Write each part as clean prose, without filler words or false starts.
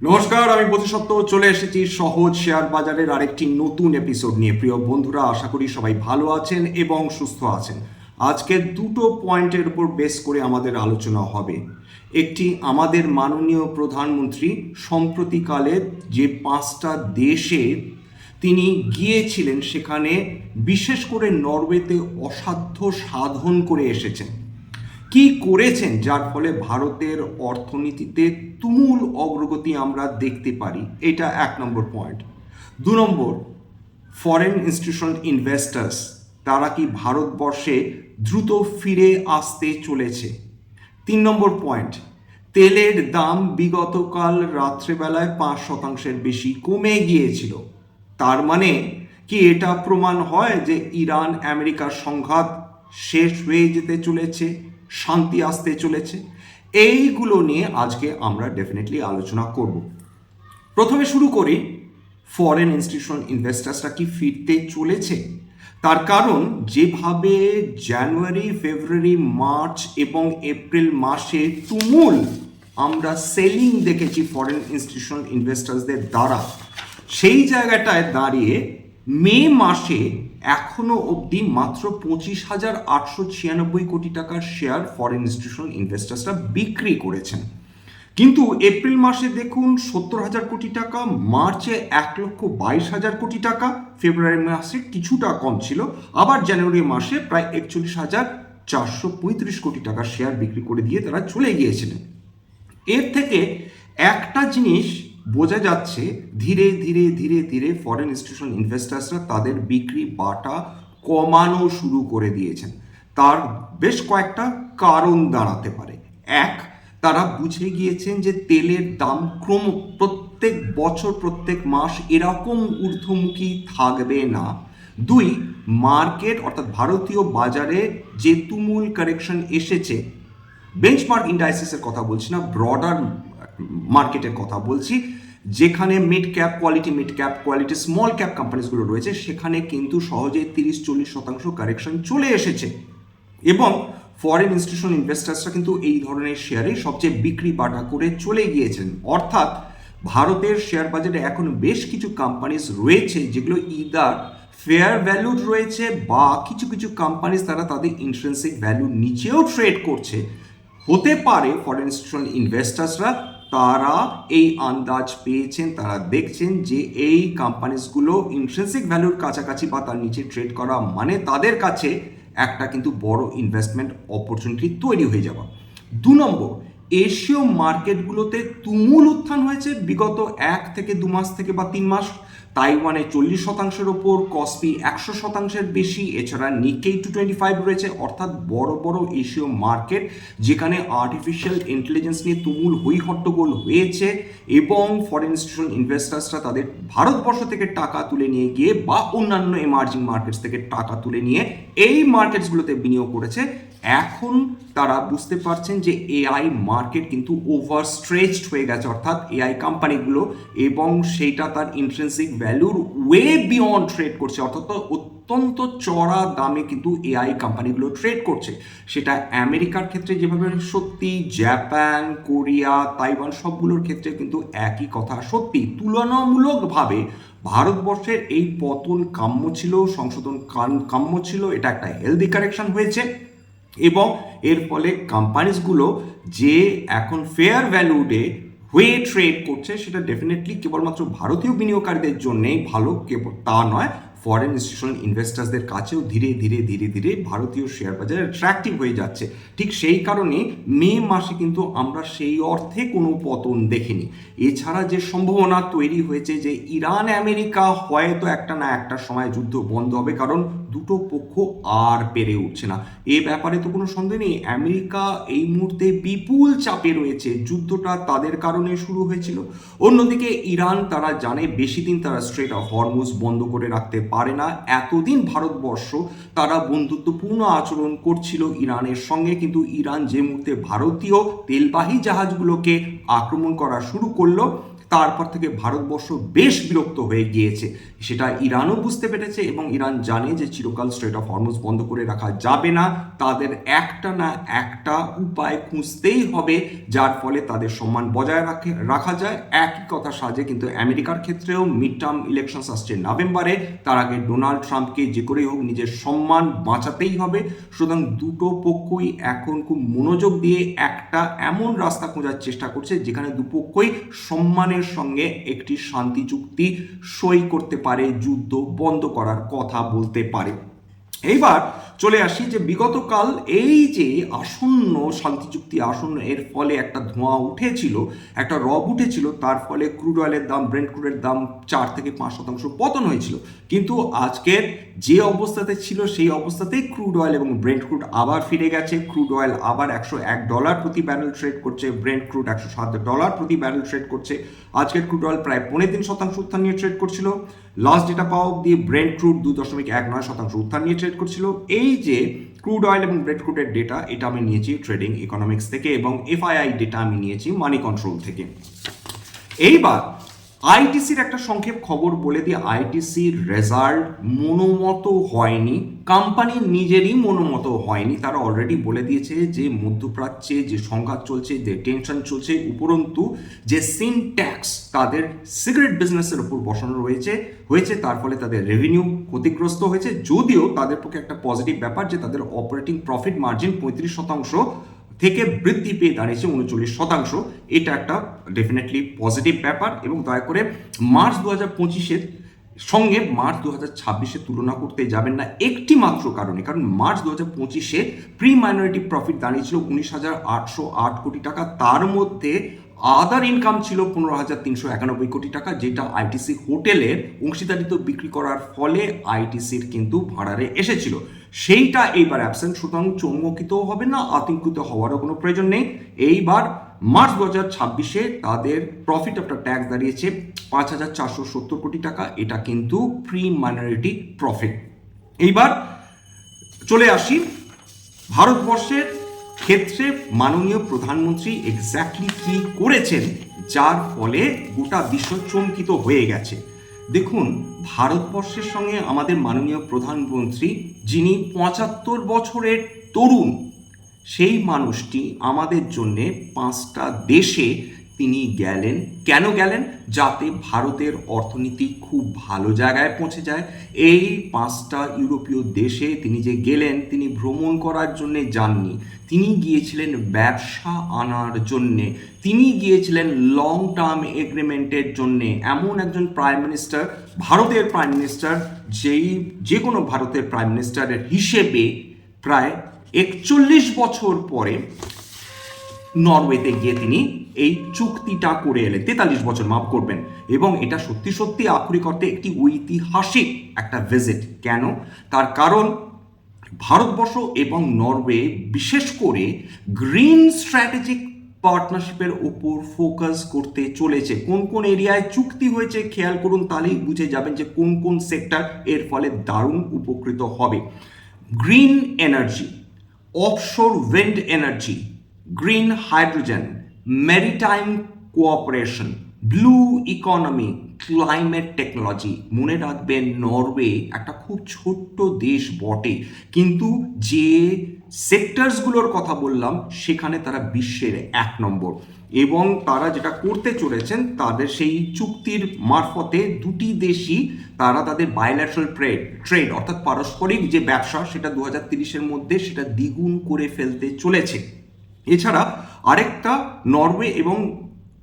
নমস্কার, আমি বোধিসত্ত্ব চলে এসেছি সহজ শেয়ার বাজারের আরেকটি নতুন এপিসোড নিয়ে। প্রিয় বন্ধুরা, আশা করি সবাই ভালো আছেন এবং সুস্থ আছেন। আজকে দুটো পয়েন্টের উপর বেস করে আমাদের আলোচনা হবে। একটি, আমাদের মাননীয় প্রধানমন্ত্রী সম্প্রতিকালে যে 5টা দেশে তিনি গিয়েছিলেন, সেখানে বিশেষ করে নরওয়েতে অসাধ্য সাধন করে এসেছেন। কি করেছেন যার ফলে ভারতের অর্থনীতিতে তুমুল অগ্রগতি আমরা দেখতে পারি, এটা 1 নম্বর পয়েন্ট। 2 নম্বর, ফরেন ইনস্টিটিউশনাল ইনভেস্টার্স তারা কি ভারতবর্ষে দ্রুত ফিরে আসতে চলেছে। 3 নম্বর পয়েন্ট, তেলের দাম বিগতকাল রাত্রেবেলায় 5% বেশি কমে গিয়েছিল। তার মানে কি এটা প্রমাণ হয় যে ইরান আমেরিকার সংঘাত শেষ হয়ে যেতে চলেছে, শান্তি আসতে চলেছে? এইগুলো নিয়ে আজকে আমরা ডেফিনেটলি আলোচনা করব। প্রথমে শুরু করি, ফরেন ইনস্টিটিউশনাল ইনভেস্টার্সরা কি ফিরতে চলেছে? তার কারণ যেভাবে জানুয়ারি, ফেব্রুয়ারি, মার্চ এবং এপ্রিল মাসে তুমুল আমরা সেলিং দেখেছি ফরেন ইনস্টিটিউশনাল ইনভেস্টার্সদের দ্বারা, সেই জায়গাটায় দাঁড়িয়ে মে মাসে এখনো অবধি মাত্র 25,896 কোটি টাকার শেয়ার ফরেন ইনস্টিটিউশনাল ইনভেস্টার্সরা বিক্রি করেছেন। কিন্তু এপ্রিল মাসে দেখুন 70,000 কোটি টাকা, মার্চে 1,22,000 কোটি টাকা, ফেব্রুয়ারি মাসে কিছুটা কম ছিল, আবার জানুয়ারি মাসে প্রায় 41,435 কোটি টাকার শেয়ার বিক্রি করে দিয়ে তারা চলে গিয়েছিলেন। এর থেকে একটা জিনিস বোঝা যাচ্ছে, ধীরে ধীরে ধীরে ধীরে ফরেন ইনস্টিটিউশনাল ইনভেস্টার্সরা তাদের বিক্রি বাটা কমানো শুরু করে দিয়েছেন। তার বেশ কয়েকটা কারণ দাঁড়াতে পারে। এক, তারা বুঝে গিয়েছেন যে তেলের দাম প্রত্যেক বছর প্রত্যেক মাস এরকম ঊর্ধ্বমুখী থাকবে না। 2, মার্কেট অর্থাৎ ভারতীয় বাজারে যে তুমুল কারেকশন এসেছে, বেঞ্চমার্ক ইন্ডাইসিসের কথা বলছি না, ব্রডার মার্কেটের কথা বলছি, যেখানে mid cap quality small cap কোম্পানিজগুলো রয়েছে, সেখানে কিন্তু সহজে 30-40% কারেকশন চলে এসেছে। এবং ফরেন ইনস্টিটিউশনাল ইনভেস্টার্সরা কিন্তু এই ধরনের শেয়ারে সবচেয়ে বিক্রি বাটা করে চলে গিয়েছেন। অর্থাৎ ভারতের শেয়ার বাজারে এখন বেশ কিছু কোম্পানিজ রয়েছে যেগুলো ইদার ফেয়ার ভ্যালুড রয়েছে, বা কিছু কিছু কোম্পানিজ তারা তাদের ইন্ট্রিনসিক ভ্যালুর নিচেও ট্রেড করছে। হতে পারে ফরেন ইনস্টিটিউশনাল ইনভেস্টার্সরা তারা এই আন্দাজ পেয়েছেন, তারা দেখছেন যে এই কোম্পানিজগুলো ইন্ট্রিনসিক ভ্যালুর কাছাকাছি বা তার নিচে ট্রেড করা মানে তাদের কাছে একটা কিন্তু বড় ইনভেস্টমেন্ট অপরচুনিটি তৈরি হয়ে যাওয়া। 2 নম্বর, এশীয় মার্কেটগুলোতে তুমুল উত্থান হয়েছে বিগত 1 থেকে 2 মাস থেকে বা 3 মাস। তাইওয়ানে 40%-এর ওপর, কসপি 100%-এর বেশি, এছাড়া নিকেই 225 রয়েছে। অর্থাৎ বড় বড় এশীয় মার্কেট যেখানে আর্টিফিশিয়াল ইন্টেলিজেন্স নিয়ে তুমুল হইহট্টগোল হয়েছে, এবং ফরেন ইনস্টিটিউশনাল ইনভেস্টার্সরা তাদের ভারতবর্ষ থেকে টাকা তুলে নিয়ে গিয়ে বা অন্যান্য এমার্জিং মার্কেটস থেকে টাকা তুলে নিয়ে এই মার্কেটসগুলোতে বিনিয়োগ করেছে। এখন তারা বুঝতে পারছেন যে এআই মার্কেট কিন্তু ওভার স্ট্রেচড হয়ে গেছে, অর্থাৎ এআই কোম্পানিগুলো, এবং সেইটা তার ইন্ট্রিনসিক ভ্যালুর ওয়ে বিয়ন্ড ট্রেড করছে, অর্থাৎ অত্যন্ত চড়া দামে কিন্তু এআই কোম্পানিগুলো ট্রেড করছে। সেটা আমেরিকার ক্ষেত্রে যেভাবে সত্যি, জাপান, কোরিয়া, তাইওয়ান সবগুলোর ক্ষেত্রে কিন্তু একই কথা সত্যি। তুলনামূলকভাবে ভারতবর্ষের এই পতন কাম্য ছিল, সংশোধন কাম্য ছিল, এটা একটা হেলদি কারেকশন হয়েছে, এবং এর ফলে কোম্পানিজগুলো যে এখন ফেয়ার ভ্যালুডে হয়ে ট্রেড করছে, সেটা ডেফিনেটলি কেবলমাত্র ভারতীয় বিনিয়োগকারীদের জন্যেই ভালো, কেবল তা নয়, ফরেন ইনস্টিটিউশনাল ইনভেস্টার্সদের কাছেও ধীরে ধীরে ধীরে ধীরে ভারতীয় শেয়ার বাজারে অ্যাট্রাক্টিভ হয়ে যাচ্ছে। ঠিক সেই কারণে মে মাসে কিন্তু আমরা সেই অর্থে কোনো পতন দেখিনি। এছাড়া যে সম্ভাবনা তৈরি হয়েছে যে ইরান আমেরিকা হয়তো একটা না একটা সময় যুদ্ধ বন্ধ হবে, কারণ দুটো পক্ষ আর পেরে উঠছে না, এ ব্যাপারে তো কোনো সন্দেহ নেই। আমেরিকা এই মুহূর্তে বিপুল চাপে রয়েছে, যুদ্ধটা তাদের কারণে শুরু হয়েছিল। অন্যদিকে ইরান, তারা জানে বেশি দিন তারা স্ট্রেট অফ হরমুজ বন্ধ করে রাখতে পারে না। এতদিন ভারতবর্ষ তারা বন্ধুত্বপূর্ণ আচরণ করছিল ইরানের সঙ্গে, কিন্তু ইরান যে মুহূর্তে ভারতীয় তেলবাহী জাহাজগুলোকে আক্রমণ করা শুরু করলো, তারপর থেকে ভারতবর্ষ বেশ বিরক্ত হয়ে গিয়েছে। সেটা ইরানও বুঝতে পেরেছে এবং ইরান জানে যে চিরকাল স্ট্রেট অফ হরমুজ বন্ধ করে রাখা যাবে না, তাদের একটা না একটা উপায় খুঁজতেই হবে যার ফলে তাদের সম্মান বজায় রাখা যায়। একই কথা সাজে কিন্তু আমেরিকার ক্ষেত্রেও মিড টার্ম ইলেকশনস আসছে নভেম্বরে, তার আগে ডোনাল্ড ট্রাম্পকে যে করেই হোক নিজের সম্মান বাঁচাতেই হবে। সুতরাং দুটো পক্ষই এখন খুব মনোযোগ দিয়ে একটা এমন রাস্তা খোঁজার চেষ্টা করছে যেখানে দুপক্ষই সম্মানের সঙ্গে একটি শান্তি চুক্তি সই করতে পারে, যুদ্ধ বন্ধ করার কথা বলতে পারে। এইবার চলে আসি যে বিগতকাল এই যে আসন্ন শান্তি চুক্তি আসন্ন, এর ফলে একটা ধোঁয়া উঠেছিল, একটা রব উঠেছিল, তার ফলে ক্রুড অয়েলের দাম, ব্রেন্ট ক্রুডের দাম 4 থেকে 5% পতন হয়েছিল। কিন্তু আজকের যে অবস্থাতে ছিল সেই অবস্থাতেই ক্রুড অয়েল এবং ব্রেন্ট ক্রুড আবার ফিরে গেছে। ক্রুড অয়েল আবার $101 প্রতি ব্যারেল ট্রেড করছে, ব্রেন্ট ক্রুড $107 প্রতি ব্যারেল ট্রেড করছে। আজকের ক্রুড অয়েল প্রায় 3.5% উত্থান নিয়ে ট্রেড করছিল। লাস্ট ডেটা পাওয়া অব্দি ব্রেন্ট ক্রুড 2.19% উত্থান নিয়ে ট্রেড করছিল। এই যে ক্রুড অয়েল এবং ব্রেন্ট ক্রুডের ডেটা, এটা আমি নিয়েছি ট্রেডিং ইকোনমিক্স থেকে এবং এফআইআই ডেটা আমি নিয়েছি মানি কন্ট্রোল থেকে। এইবার আইটিসির একটা সংক্ষেপ খবর বলে দিয়ে, আইটিসির রেজাল্ট মনোমত হয়নি, কোম্পানির নিজেরই মনোমত হয়নি। তারা অলরেডি বলে দিয়েছে যে মধ্যপ্রাচ্যে যে সংঘাত চলছে, যে টেনশন চলছে, উপরন্তু যে সিন ট্যাক্স তাদের সিগারেট বিজনেসের উপর বসানো হয়েছে তার ফলে তাদের রেভিনিউ ক্ষতিগ্রস্ত হয়েছে। যদিও তাদের পক্ষে একটা পজিটিভ ব্যাপার যে তাদের অপারেটিং প্রফিট মার্জিন 35% থেকে বৃদ্ধি পেয়ে দাঁড়িয়েছে 39%। এটা একটা ডেফিনেটলি পজিটিভ ব্যাপার। এবং দয়া করে মার্চ 2025-এর সঙ্গে মার্চ 2026-এর তুলনা করতে যাবেন না একটি মাত্র কারণে, কারণ মার্চ 2025-এ প্রি মাইনরিটি প্রফিট দাঁড়িয়েছিল 19,808 কোটি টাকা, তার মধ্যে আদার ইনকাম ছিল 15,391 কোটি টাকা, যেটা আইটিসি হোটেলের অংশীদারিত্ব বিক্রি করার ফলে আইটিসির কিন্তু ভাড়ারে এসেছিল, সেইটা এইবার অ্যাবসেন্ট। সুতরাং চমকিতও হবে না, আতঙ্কিত হওয়ারও কোনো প্রয়োজন নেই। এইবার মার্চ 2026-এ তাদের প্রফিট আফটার ট্যাক্স দাঁড়িয়েছে 5,470 কোটি টাকা, এটা কিন্তু প্রি মাইনরিটি প্রফিট। এইবার চলে আসি ভারতবর্ষের ক্ষেত্রে মাননীয় প্রধানমন্ত্রী এক্স্যাক্টলি কি করেছেন যার ফলে গোটা বিশ্ব চমকিত হয়ে গেছে। দেখুন, ভারতবর্ষের সঙ্গে আমাদের মাননীয় প্রধানমন্ত্রী, যিনি 75 বছরের তরুণ, সেই মানুষটি আমাদের জন্যে 5টা দেশে তিনি গেলেন। কেন গেলেন? যাতে ভারতের অর্থনীতি খুব ভালো জায়গায় পৌঁছে যায়। এই 5টা ইউরোপীয় দেশে তিনি যে গেলেন, তিনি ভ্রমণ করার জন্যে যাননি, তিনি গিয়েছিলেন ব্যবসা আনার জন্যে, তিনি গিয়েছিলেন লং টার্ম এগ্রিমেন্টের জন্যে। এমন একজন প্রাইম মিনিস্টার, ভারতের প্রাইম মিনিস্টার, যে কোনো ভারতের প্রাইম মিনিস্টারের হিসেবে প্রায় 41 বছর পরে নরওয়েতে গিয়ে তিনি এই চুক্তিটা করে এলেন। 43 বছর, মাফ করবেন। এবং এটা সত্যি সত্যি আক্ষরিক অর্থে একটি ঐতিহাসিক একটা ভিজিট। কেন? তার কারণ ভারতবর্ষ এবং নরওয়ে বিশেষ করে গ্রিন স্ট্র্যাটেজিক পার্টনারশিপের উপর ফোকাস করতে চলেছে। কোন কোন এরিয়ায় চুক্তি হয়েছে খেয়াল করুন, তাহলেই বুঝে যাবেন যে কোন কোন সেক্টর এর ফলে দারুণ উপকৃত হবে। Green energy, offshore wind energy, green hydrogen, maritime cooperation, blue economy, climate technology. মনে রাখবেন, নরওয়ে একটা খুব ছোট্ট দেশ বটে, কিন্তু যে সেক্টরসগুলোর কথা বললাম সেখানে তারা বিশ্বের 1 নম্বর। এবং তারা যেটা করতে চলেছেন, তাদের সেই চুক্তির মারফতে দুটি দেশই তারা তাদের বায়োল্যাটারাল ট্রেড অর্থাৎ পারস্পরিক যে ব্যবসা, সেটা 2030-এর মধ্যে সেটা দ্বিগুণ করে ফেলতে চলেছে। এছাড়া আরেকটা, নরওয়ে এবং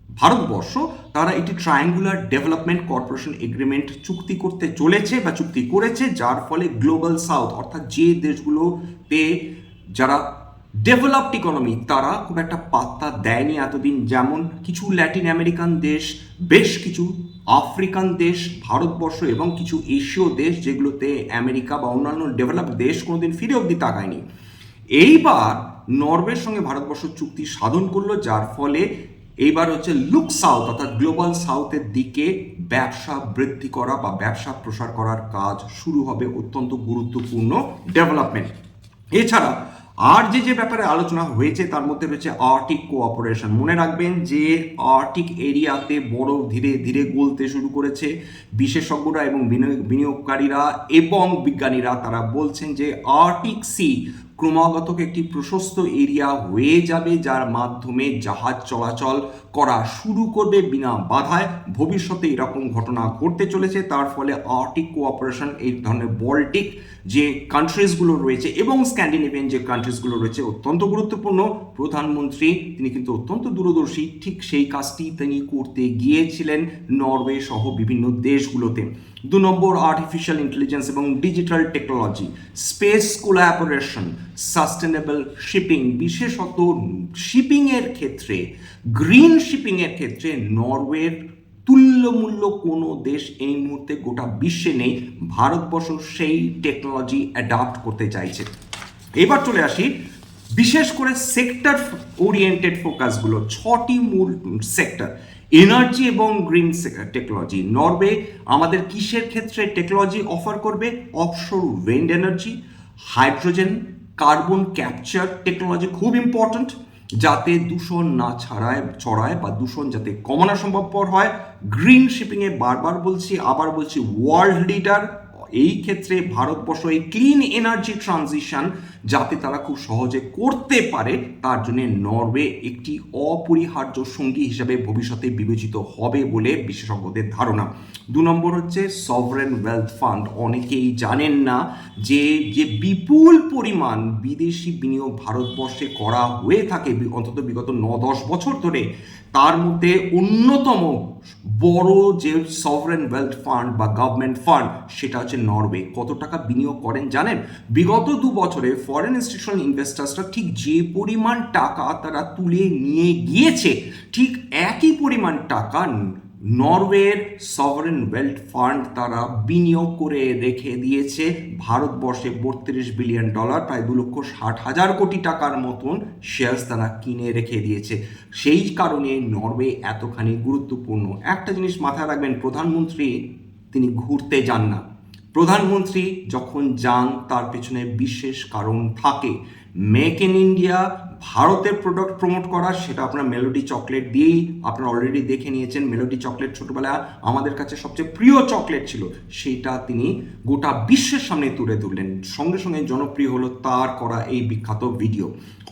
ভারতবর্ষ তারা একটি ট্রায়াঙ্গুলার ডেভেলপমেন্ট কর্পোরেশন এগ্রিমেন্ট চুক্তি করতে চলেছে বা চুক্তি করেছে, যার ফলে গ্লোবাল সাউথ অর্থাৎ যে দেশগুলোতে যারা ডেভেলপড ইকোনমি তারা খুব একটা পাত্তা দেয়নি এতদিন, যেমন কিছু ল্যাটিন আমেরিকান দেশ, বেশ কিছু আফ্রিকান দেশ, ভারতবর্ষ এবং কিছু এশীয় দেশ, যেগুলোতে আমেরিকা বা অন্যান্য ডেভেলপড দেশ কোনোদিন ফিরে অবধি তাকায়নি। এইবার নরওয়ের সঙ্গে ভারতবর্ষ চুক্তি সাধন করলো, যার ফলে এইবার হচ্ছে লুক সাউথ অর্থাৎ গ্লোবাল সাউথের দিকে ব্যবসা বৃদ্ধি করা বা ব্যবসা প্রসার করার কাজ শুরু হবে। অত্যন্ত গুরুত্বপূর্ণ ডেভেলপমেন্ট। এছাড়া আর যে ব্যাপারে আলোচনা হয়েছে তার মধ্যে রয়েছে আর্কটিক কোঅপারেশন। মনে রাখবেন যে আর্কটিক এরিয়াতে বরফ ধীরে ধীরে গলতে শুরু করেছে। বিশেষজ্ঞরা এবং বিনিয়োগকারীরা এবং বিজ্ঞানীরা তারা বলছেন যে আর্কটিক সি ক্রমাগত একটি প্রশস্ত এরিয়া হয়ে যাবে, যার মাধ্যমে জাহাজ চলাচল করা শুরু করবে বিনা বাধায়। ভবিষ্যতে এরকম ঘটনা ঘটতে চলেছে। তার ফলে আর্কটিক কোঅপারেশন, এই ধরনের বল্টিক যে কান্ট্রিজগুলো রয়েছে এবং স্ক্যান্ডিনেভিয়ান যে কান্ট্রিজগুলো রয়েছে অত্যন্ত গুরুত্বপূর্ণ। প্রধানমন্ত্রী তিনি কিন্তু অত্যন্ত দূরদর্শী, ঠিক সেই কাজটি তিনি করতে গিয়েছিলেন নরওয়ে সহ বিভিন্ন দেশগুলোতে। 2 নম্বর, আর্টিফিশিয়াল ইন্টেলিজেন্স এবং digital technology, space collaboration, sustainable shipping, বিশেষত শিপিংয়ের ক্ষেত্রে, গ্রিন শিপিংয়ের ক্ষেত্রে নরওয়ের তুল্যমূল্য কোনো দেশ এই মুহূর্তে গোটা বিশ্বে নেই। ভারতবর্ষ সেই টেকনোলজি অ্যাডাপ্ট করতে চাইছে। এবার চলে আসি বিশেষ করে সেক্টর ওরিয়েন্টেড ফোকাসগুলো, 6টি মূল সেক্টর। এনার্জি এবং গ্রিন টেকনোলজি, নরওয়ে আমাদের কিসের ক্ষেত্রে টেকনোলজি অফার করবে? Offshore wind energy, hydrogen, carbon capture technology খুব ইম্পর্ট্যান্ট, যাতে দূষণ না ছড়ায় বা দূষণ যাতে কমানো সম্ভবপর হয়। গ্রিন শিপিংয়ে বারবার বলছি, আবার বলছি, ওয়ার্ল্ড লিডার এই ক্ষেত্রে ভারতবর্ষ এই ক্লিন এনার্জি ট্রানজিশন যাতে তারা খুব সহজে করতে পারে, তার জন্য নরওয়ে একটি অপরিহার্য সঙ্গী হিসেবে ভবিষ্যতে বিবেচিত হবে বলে বিশেষজ্ঞদের ধারণা। 2 নম্বর হচ্ছে সভরেন ওয়েলথ ফান্ড। অনেকেই জানেন না যে বিপুল পরিমাণ বিদেশি বিনিয়োগ ভারতবর্ষে করা হয়ে থাকে অন্তত বিগত 9-10 বছর ধরে। তার মধ্যে অন্যতম বড় যে সভরেন ওয়েলথ ফান্ড বা গভর্নমেন্ট ফান্ড, সেটা হচ্ছে নরওয়ে। কত টাকা বিনিয়োগ করেন জানেন? বিগত 2 বছরে ফরেন ইনস্টিটিউশনাল ইনভেস্টার্সরা ঠিক যে পরিমাণ টাকা তারা তুলে নিয়ে গিয়েছে, ঠিক একই পরিমাণ টাকা নরওয়ের সভরেন ওয়েলথ ফান্ড তারা বিনিয়োগ করে রেখে দিয়েছে ভারতবর্ষে। $32 বিলিয়ন, প্রায় 2,60,000 কোটি টাকার মতন শেয়ার্স তারা কিনে রেখে দিয়েছে। সেই কারণে নরওয়ে এতখানি গুরুত্বপূর্ণ। একটা জিনিস মাথায় রাখবেন, প্রধানমন্ত্রী তিনি ঘুরতে যান না। প্রধানমন্ত্রী যখন যান তার পেছনে বিশেষ কারণ থাকে। মেক ইন ইন্ডিয়া, ভারতের প্রোডাক্ট প্রমোট করা, সেটা আপনার মেলোডি চকলেট দিয়েই আপনারা অলরেডি দেখে নিয়েছেন। মেলোডি চকলেট ছোটবেলা আমাদের কাছে সবচেয়ে প্রিয় চকলেট ছিল, সেটা তিনি গোটা বিশ্বের সামনে তুলে ধরলেন। সঙ্গে সঙ্গে জনপ্রিয় হলো তার করা এই বিখ্যাত ভিডিও।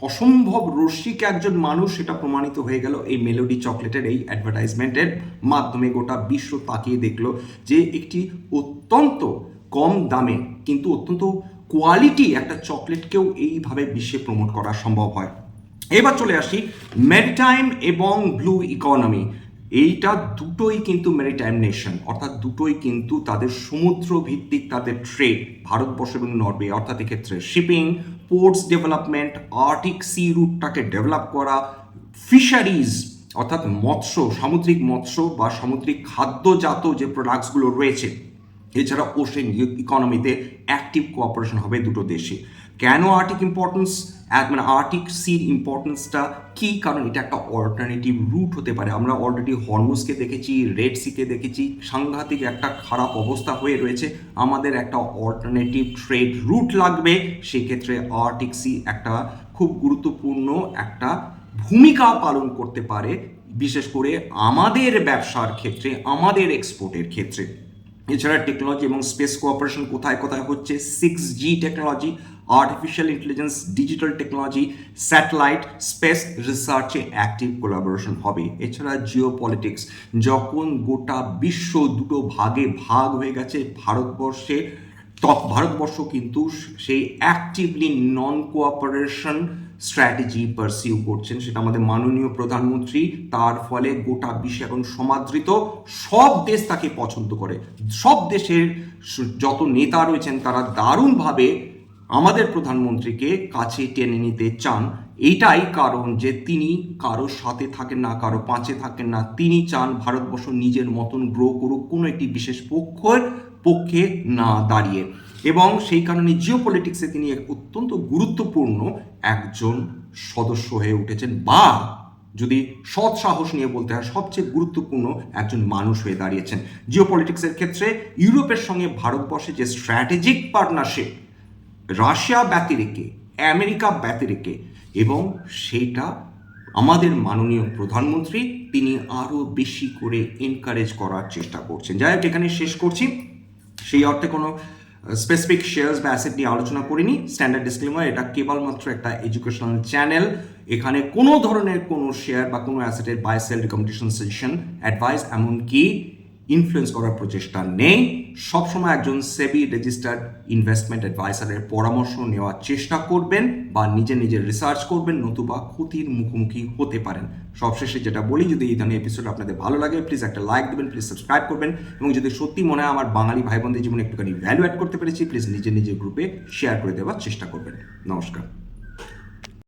অসম্ভব রসিক একজন মানুষ, সেটা প্রমাণিত হয়ে গেল এই মেলোডি চকলেটের এই অ্যাডভার্টাইজমেন্টের মাধ্যমে। গোটা বিশ্ব তাকিয়ে দেখলো যে একটি অত্যন্ত কম দামে কিন্তু অত্যন্ত কোয়ালিটি একটা চকলেটকেও এইভাবে বিশ্বে প্রমোট করা সম্ভব হয়। এবার চলে আসি ম্যারিটাইম এবং ব্লু ইকোনমি। এইটা দুটোই কিন্তু ম্যারিটাইম নেশন, অর্থাৎ দুটোই কিন্তু তাদের সমুদ্র ভিত্তিক তাদের ট্রেড, ভারতবর্ষ এবং নরওয়ে, অর্থাৎ এক্ষেত্রে shipping, ports development, Arctic sea রুটটাকে ডেভেলপ করা, ফিশারিজ অর্থাৎ মৎস্য, সামুদ্রিক মৎস্য বা সামুদ্রিক খাদ্যজাত যে প্রোডাক্টসগুলো রয়েছে, এছাড়া ওশেন ইকোনমিতে অ্যাক্টিভ কোঅপারেশন হবে দুটো দেশে। কেন আর্কটিক ইম্পর্টেন্স, মানে আর্কটিক সির ইম্পর্টেন্সটা কী? কারণ এটা একটা অল্টারনেটিভ রুট হতে পারে। আমরা অলরেডি হরমুজকে দেখেছি, রেড সিকে দেখেছি, সাংঘাতিক একটা খারাপ অবস্থা হয়ে রয়েছে। আমাদের একটা অল্টারনেটিভ ট্রেড রুট লাগবে। সেক্ষেত্রে আর্কটিক সি একটা খুব গুরুত্বপূর্ণ একটা ভূমিকা পালন করতে পারে, বিশেষ করে আমাদের ব্যবসার ক্ষেত্রে, আমাদের এক্সপোর্টের ক্ষেত্রে। এছাড়া টেকনোলজি এবং স্পেস কোঅপারেশন কোথায় কোথায় হচ্ছে? 6G technology, artificial intelligence, digital technology, satellite, space রিসার্চে অ্যাক্টিভ কোলাবোরেশন হবে। এছাড়া জিও পলিটিক্স, যখন গোটা বিশ্ব দুটো ভাগে ভাগ হয়ে গেছে, ভারতবর্ষ কিন্তু সেই actively non cooperation strategy pursue করছেন, সেটা আমাদের মাননীয় প্রধানমন্ত্রী। তার ফলে গোটা বিশ্বে এখন সমাদৃত, সব দেশ তাকে পছন্দ করে। সব দেশের যত নেতা রয়েছেন তারা দারুণভাবে আমাদের প্রধানমন্ত্রীকে কাছে টেনে নিতে চান। এইটাই কারণ যে তিনি কারোর সাথে থাকেন না, কারো পাঁচে থাকেন না। তিনি চান ভারতবর্ষ নিজের মতন গ্রো করুক, কোনো একটি বিশেষ পক্ষে না দাঁড়িয়ে। এবং সেই কারণে জিও পলিটিক্সে তিনি অত্যন্ত গুরুত্বপূর্ণ একজন সদস্য হয়ে উঠেছেন, বা যদি সৎ সাহস নিয়ে বলতে হয় সবচেয়ে গুরুত্বপূর্ণ একজন মানুষ হয়ে দাঁড়িয়েছেন। জিও পলিটিক্সের ক্ষেত্রে ইউরোপের সঙ্গে ভারতবর্ষের যে স্ট্র্যাটেজিক পার্টনারশিপ, রাশিয়া ব্যতিরেকে আমেরিকা ব্যতিরেকে, এবং সেইটা আমাদের মাননীয় প্রধানমন্ত্রী তিনি আরও বেশি করে এনকারেজ করার চেষ্টা করছেন। যাই হোক, এখানে শেষ করছি। সেই অর্থে কোনো স্পেসিফিক শেয়ার্স বা অ্যাসেট নিয়ে আলোচনা করিনি। স্ট্যান্ডার্ড ডিসক্লেমার, এটা কেবলমাত্র একটা এডুকেশনাল চ্যানেল। এখানে কোনো ধরনের কোনো শেয়ার বা কোনো অ্যাসেটের buy sell recommendation, suggestion, advice এমনকি ইনফ্লুয়েন্স করার প্রচেষ্টা নেই। সবসময় একজন সেবি রেজিস্টার্ড ইনভেস্টমেন্ট অ্যাডভাইসারের পরামর্শ নেওয়ার চেষ্টা করবেন বা নিজের রিসার্চ করবেন, নতুবা ক্ষতির মুখোমুখি হতে পারেন। সবশেষে যেটা বলি, যদি এই ধরনের এপিসোড আপনাদের ভালো লাগে প্লিজ একটা লাইক দেবেন, প্লিজ সাবস্ক্রাইব করবেন, এবং যদি সত্যি মনে হয় আমার বাঙালি ভাই বোনদের জীবনে একটুখানি ভ্যালু অ্যাড করতে পেরেছি, প্লিজ নিজের গ্রুপে শেয়ার করে দেওয়ার চেষ্টা করবেন। নমস্কার।